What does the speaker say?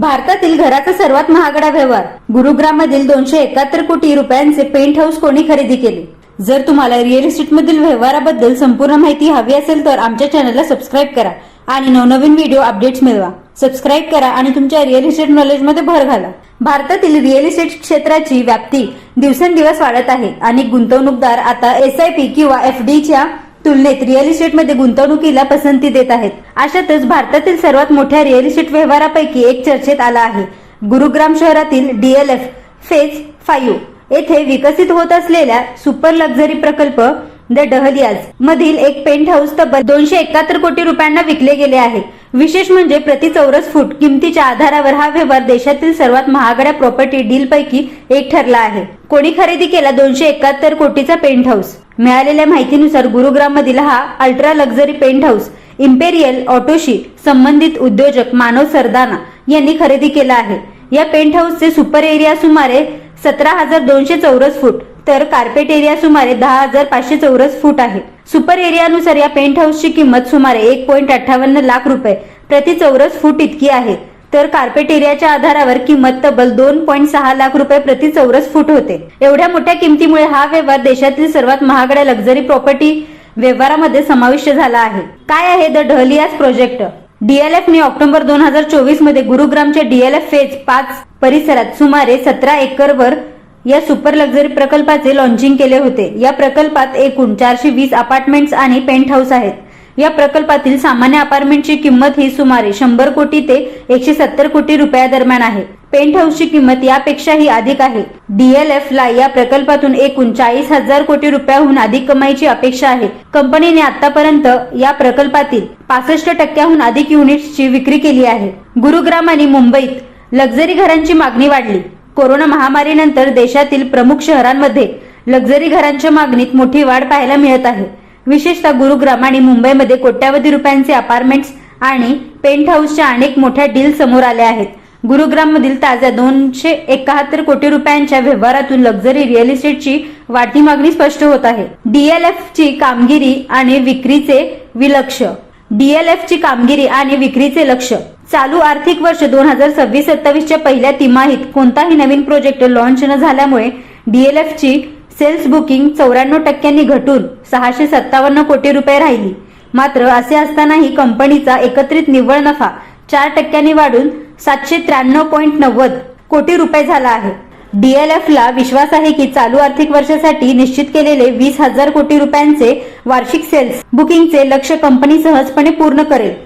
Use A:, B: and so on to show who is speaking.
A: भारतातील घराचा सर्वात महागडा व्यवहार गुरुग्राममधील 271 कोटी रुपयांचे पेंट हाऊस कोणी खरेदी केले? जर तुम्हाला रिअल इस्टेट मधील व्यवहाराबद्दल संपूर्ण माहिती हवी असेल तर आमच्या चॅनलला सबस्क्राईब करा आणि नवनवीन व्हिडिओ अपडेट्स मिळवा. सबस्क्राईब करा आणि तुमच्या रिअल इस्टेट नॉलेज मध्ये भर घाला. भारतातील रिअल इस्टेट क्षेत्राची व्याप्ती दिवसेंदिवस वाढत आहे आणि गुंतवणूकदार आता SIP किंवा FD च्या तुलनेत रिअल इस्टेटमध्ये गुंतवणुकीला पसंती देत आहेत. अशातच भारतातील सर्वात मोठ्या रिअल इस्टेट व्यवहारापैकी एक चर्चेत आला आहे. गुरुग्राम शहरातील DLF फेज 5 येथे विकसित होत असलेल्या सुपर लक्झरी प्रकल्प द डहलियाज मधील एक पेंट हाऊस तब्बल 271 कोटी रुपयांना विकले गेले आहे. विशेष म्हणजे प्रति चौरस फूट किमतीच्या आधारावर हा व्यवहार देशातील सर्वात महागड्या प्रॉपर्टी डील पैकी एक ठरला आहे. कोणी खरेदी केला 271 कोटीचा पेंट हाऊस? मिळालेल्या माहितीनुसार गुरुग्राम मधील हा ultra luxury penthouse Imperial ऑटोशी संबंधित उद्योजक मानव सरदाना यांनी खरेदी केला आहे. या पेंट हाऊसचे सुपर एरिया सुमारे 17,200 चौरस फूट तर कार्पेट एरिया सुमारे 10,500 चौरस फूट आहे. सुपर एरियानुसार या पेंट हाऊसची किंमत सुमारे 1.58 लाख रुपये प्रति चौरस फूट इतकी आहे, तर कार्पेट एरियाच्या आधारावर किंमत तब्बल 2.6 लाख रुपये प्रति चौरस फूट होते. एवढ्या मोठ्या किमतीमुळे हा व्यवहार देशातील सर्वात महागड्या लक्झरी प्रॉपर्टी व्यवहारामध्ये समाविष्ट झाला आहे. काय आहे द डहलियाज प्रोजेक्ट? DLF ने ऑक्टोबर 2024 मध्ये गुरुग्रामच्या DLF फेज 5 परिसरात सुमारे 17 एकरवर या सुपर लक्झरी प्रकल्पाचे लॉन्चिंग केले होते. या प्रकल्पात एकूण 420 अपार्टमेंट्स आणि पेंट हाऊस आहेत. या प्रकल्पातील सामान्य अपार्टमेंटची किंमत ही सुमारे 100 कोटी ते 170 कोटी रुपयादरम्यान आहे. पेंट हाऊसची किंमत यापेक्षाही अधिक आहे. DLF ला या प्रकल्पातून एकूण 40,000 कोटी रुपयाहून अधिक कमाईची अपेक्षा आहे. कंपनीने आतापर्यंत या प्रकल्पातील 65% अधिक युनिट्सची विक्री केली आहे. गुरुग्राम आणि मुंबईत लक्झरी घरांची मागणी वाढली. कोरोना महामारीनंतर देशातील प्रमुख शहरांमध्ये लक्झरी घरांच्या मागणीत मोठी वाढ पाहायला मिळत आहे. विशेषतः गुरुग्राम आणि मुंबईमध्ये कोट्यावधी रुपयांचे अपार्टमेंट्स आणि पेंट हाऊसच्या अनेक मोठ्या डील समोर आल्या आहेत. गुरुग्राम मधील ताज्या 271 कोटी रुपयांच्या व्यवहारातून लक्झरी रिअल इस्टेटची वाढती मागणी स्पष्ट होत आहे. DLF ची कामगिरी आणि विक्रीचे लक्ष. चालू आर्थिक वर्ष 2026-27च्या पहिल्या तिमाहीत कोणताही नवीन प्रोजेक्ट लॉन्च न झाल्यामुळे DLF ची सेल्स बुकिंग 94% घटून 657 कोटी रुपये राहिली. मात्र असे असतानाही कंपनीचा एकत्रित निव्वळ नफा 4% वाढून 793.90 कोटी रुपये झाला आहे. DLF ला विश्वास आहे की चालू आर्थिक वर्षासाठी निश्चित केलेले 20,000 कोटी रुपयांचे वार्षिक सेल्स बुकिंगचे लक्ष्य कंपनी सहजपणे पूर्ण करेल.